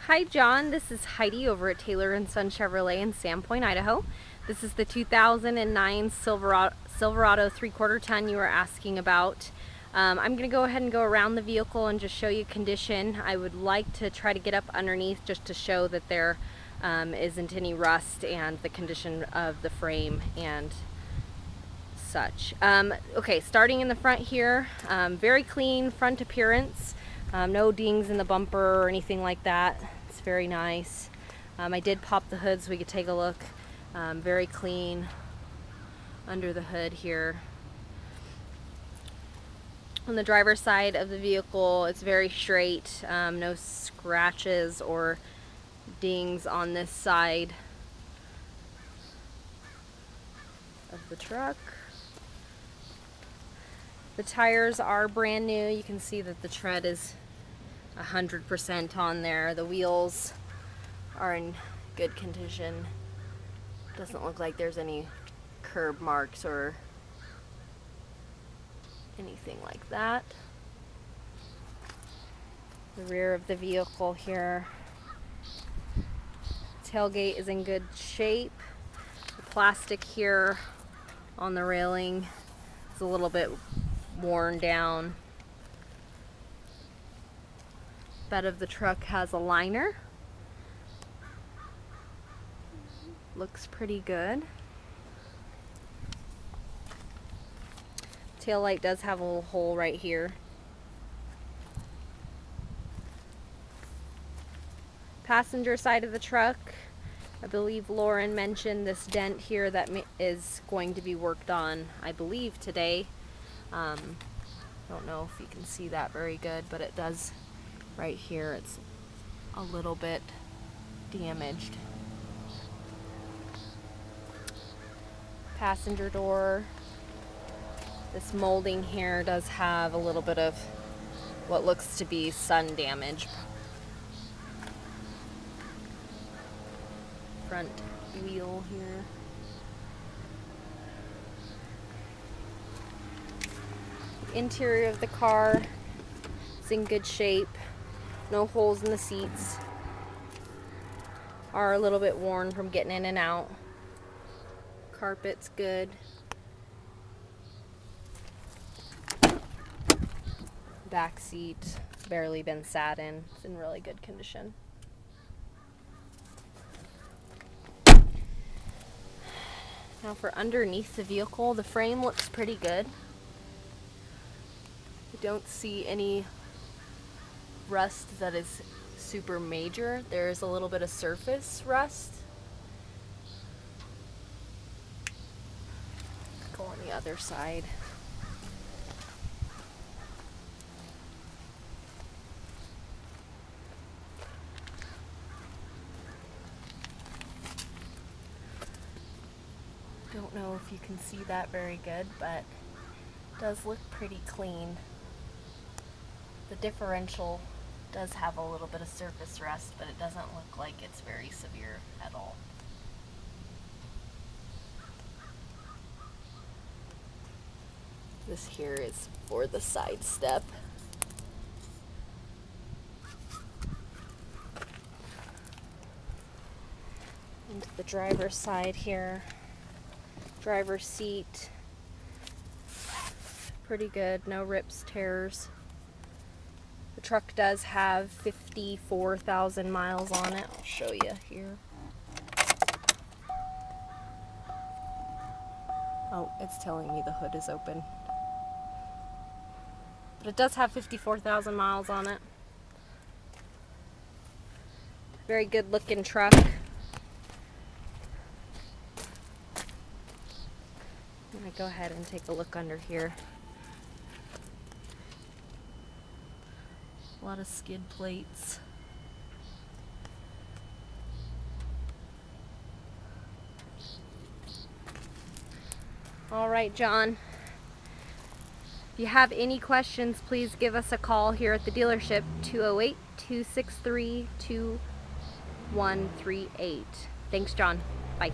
Hi John, this is Heidi over at Taylor & Son Chevrolet in Sandpoint, Idaho. This is the 2009 Silverado 3/4 ton you were asking about. I'm going to go ahead and go around the vehicle and just show you condition. I would like to try to get up underneath just to show that there isn't any rust and the condition of the frame and such. Okay, starting in the front here, very clean front appearance. No dings in the bumper or anything like that. It's very nice. I did pop the hood so we could take a look. Very clean under the hood here. On the driver's side of the vehicle, it's very straight. No scratches or dings on this side of the truck. The tires are brand new. You can see that the tread is 100% on there. The wheels are in good condition. Doesn't look like there's any curb marks or anything like that. The rear of the vehicle here. Tailgate is in good shape. The plastic here on the railing is a little bit worn down. Bed of the truck has a liner. Looks pretty good. Tail light does have a little hole right here. Passenger side of the truck, I believe Lauren mentioned this dent here that is going to be worked on, I believe today. Don't know if you can see that very good, but it does right here. It's a little bit damaged. Passenger door. This molding here does have a little bit of what looks to be sun damage. Front wheel here. Interior of the car is in good shape. No holes in the seats. Are a little bit worn from getting in and out. Carpet's good. Back seat barely been sat in. It's in really good condition. Now for underneath the vehicle, the frame looks pretty good. I don't see any rust that is super major. There's a little bit of surface rust. Go on the other side. Don't know if you can see that very good, but it does look pretty clean. The differential does have a little bit of surface rust, but it doesn't look like it's very severe at all. This here is for the side step. Into the driver's side here. Driver's seat, pretty good, no rips, tears. The truck does have 54,000 miles on it. I'll show you here. Oh, it's telling me the hood is open. But it does have 54,000 miles on it. Very good looking truck. I'm going to go ahead and take a look under here. A lot of skid plates. All right, John. If you have any questions, please give us a call here at the dealership, 208-263-2138. Thanks, John. Bye.